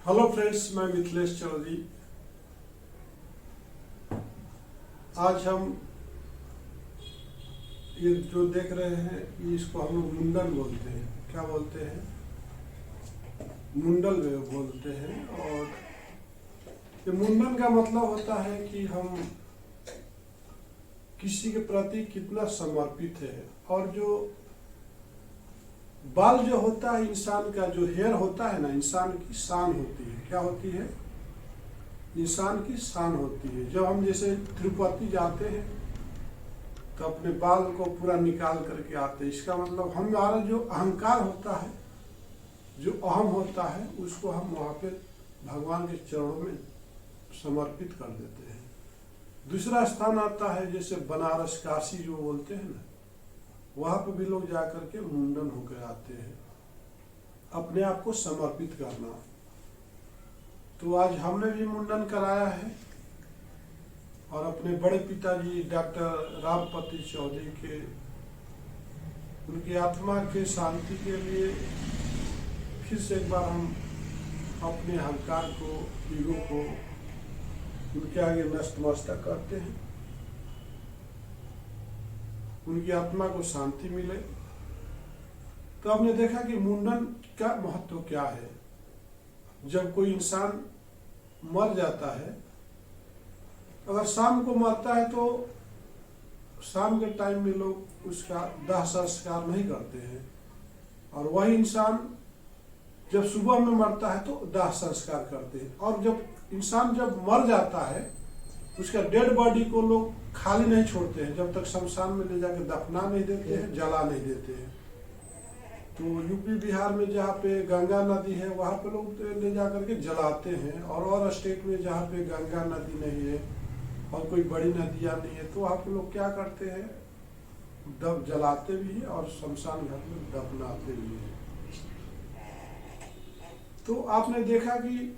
Hello friends, मैं मिथिलेश चौधरी। आज हम ये जो देख रहे हैं इसको हम लोग मुंडन बोलते हैं। क्या बोलते हैं? मुंडल में बोलते हैं। और ये मुंडन का मतलब होता है कि हम किसी के प्रति कितना समर्पित है। और जो बाल जो होता है, इंसान का जो हेयर होता है ना, इंसान की शान होती है। क्या होती है? इंसान की शान होती है। जब हम जैसे तिरुपति जाते हैं तो अपने बाल को पूरा निकाल करके आते हैं। इसका मतलब हमारा जो अहंकार होता है, जो अहम होता है, उसको हम वहाँ पे भगवान के चरणों में समर्पित कर देते हैं। दूसरा स्थान आता है जैसे बनारस, काशी जो बोलते हैं ना, वहाँ पे भी लोग जा करके मुंडन होकर आते हैं, अपने आप को समर्पित करना। तो आज हमने भी मुंडन कराया है और अपने बड़े पिताजी डॉक्टर रामपति चौधरी के, उनकी आत्मा के शांति के लिए फिर से एक बार हम अपने अहंकार को, ईगो को उनके आगे नतमस्तक करते हैं। उनकी आत्मा को शांति मिले। तो आपने देखा कि मुंडन का महत्व क्या है। जब कोई इंसान मर जाता है, अगर शाम को मरता है तो शाम के टाइम में लोग उसका दाह संस्कार नहीं करते हैं, और वही इंसान जब सुबह में मरता है तो दाह संस्कार करते हैं। और जब इंसान जब मर जाता है, उसका डेड बॉडी को लोग खाली नहीं छोड़ते हैं, जब तक शमशान में ले जाकर दफना नहीं देते हैं, जला नहीं देते हैं। तो यूपी बिहार में जहाँ पे गंगा नदी है, वहाँ पे लोग ले जा करके जलाते हैं। और स्टेट में जहाँ पे गंगा नदी नहीं है और कोई बड़ी नदियाँ नहीं है, तो वहाँ पे लोग क्या करते हैं, जलाते भी हैं और शमशान घाट में दफनाते भी हैं। तो आपने देखा कि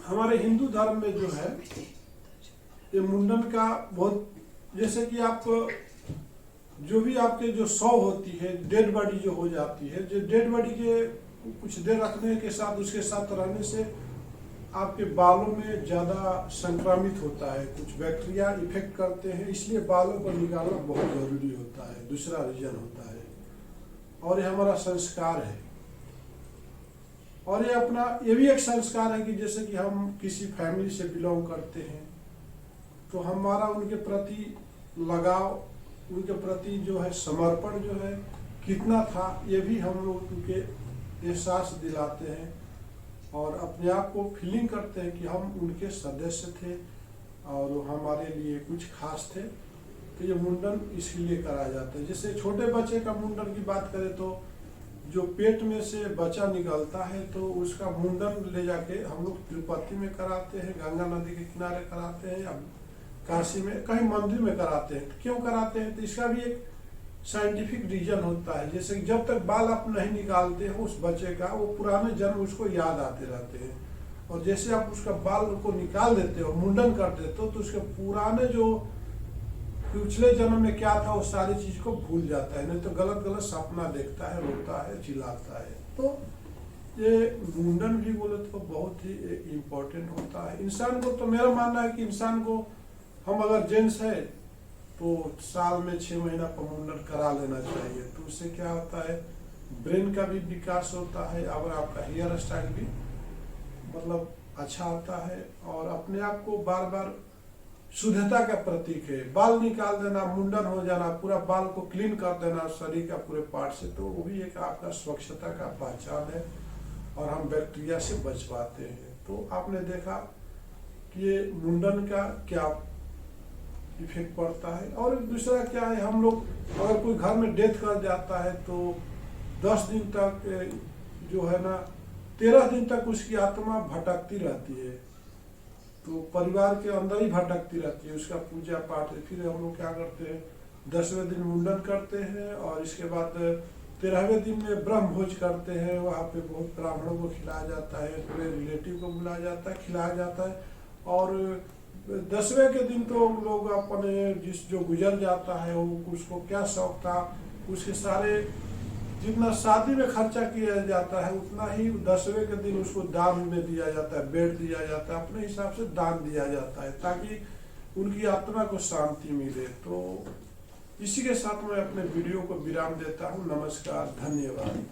हमारे हिंदू धर्म में जो है ये मुंडन का बहुत, जैसे कि आप जो भी आपके जो शव होती है, डेड बॉडी जो हो जाती है, जो डेड बॉडी के कुछ देर रखने के साथ, उसके साथ रहने से आपके बालों में ज़्यादा संक्रमित होता है, कुछ बैक्टीरिया इफेक्ट करते हैं, इसलिए बालों को निकालना बहुत ज़रूरी होता है। दूसरा रीजन होता है। और ये हमारा संस्कार है। और ये भी एक संस्कार है कि जैसे कि हम किसी फैमिली से बिलोंग करते हैं तो हमारा उनके प्रति लगाव, उनके प्रति जो है समर्पण जो है कितना था, ये भी हम लोग उनके एहसास दिलाते हैं और अपने आप को फीलिंग करते हैं कि हम उनके सदस्य थे और हमारे लिए कुछ खास थे। तो ये मुंडन इसलिए कराया जाता है। जैसे छोटे बच्चे का मुंडन की बात करें तो जो पेट में से बच्चा निकलता है तो उसका मुंडन ले जाके हम लोग तिरुपति में कराते हैं, गंगा नदी के किनारे कराते हैं, या काशी में कहीं मंदिर में कराते हैं। क्यों कराते हैं? तो इसका भी एक साइंटिफिक रीजन होता है। जैसे कि जब तक बाल आप नहीं निकालते हो उस बच्चे का, वो पुराने जन्म उसको याद आते रहते हैं। और जैसे आप उसका बाल को निकाल देते हो, मुंडन कर देते हो, तो उसके पुराने जो पिछले जन्म में क्या था वो सारी चीज को भूल जाता है। नहीं तो गलत गलत सपना देखता है, रोता है, चिल्लाता है। तो ये मुंडन भी बोले तो बहुत ही इम्पोर्टेंट होता है इंसान को। तो मेरा मानना है कि इंसान को, हम अगर जेंट्स है तो साल में 6 महीना पर मुंडन करा लेना चाहिए। तो उससे क्या होता है, ब्रेन का भी विकास होता है और आपका हेयर स्टाइल भी मतलब अच्छा होता है। और अपने आप को बार बार शुद्धता का प्रतीक है। बाल निकाल देना, मुंडन हो जाना, पूरा बाल को क्लीन कर देना शरीर का पूरे पार्ट से, तो वो भी एक आपका स्वच्छता का पहचान है और हम बैक्टीरिया से बच पाते हैं। तो आपने देखा कि ये मुंडन का क्या इफेक्ट पड़ता है। और दूसरा क्या है, हम लोग अगर कोई घर में डेथ कर जाता है तो 10 दिन तक जो है ना, 13 दिन तक उसकी आत्मा भटकती रहती है। तो परिवार के अंदर ही भटकती रहती है, उसका पूजा पाठ है। फिर हम लोग क्या करते हैं, 10वें दिन मुंडन करते हैं और इसके बाद 13वें दिन में ब्रह्म भोज करते हैं। वहाँ पे बहुत ब्राह्मणों को खिलाया जाता है, पूरे रिलेटिव को बुलाया जाता है, खिलाया जाता है। और 10वें के दिन तो लोग अपने जो गुजर जाता है वो, उसको क्या शौक था, उसके सारे जितना शादी में खर्चा किया जाता है उतना ही 10वें के दिन उसको दान में दिया जाता है, बेड दिया जाता है, अपने हिसाब से दान दिया जाता है ताकि उनकी आत्मा को शांति मिले। तो इसी के साथ मैं अपने वीडियो को विराम देता हूँ। नमस्कार, धन्यवाद।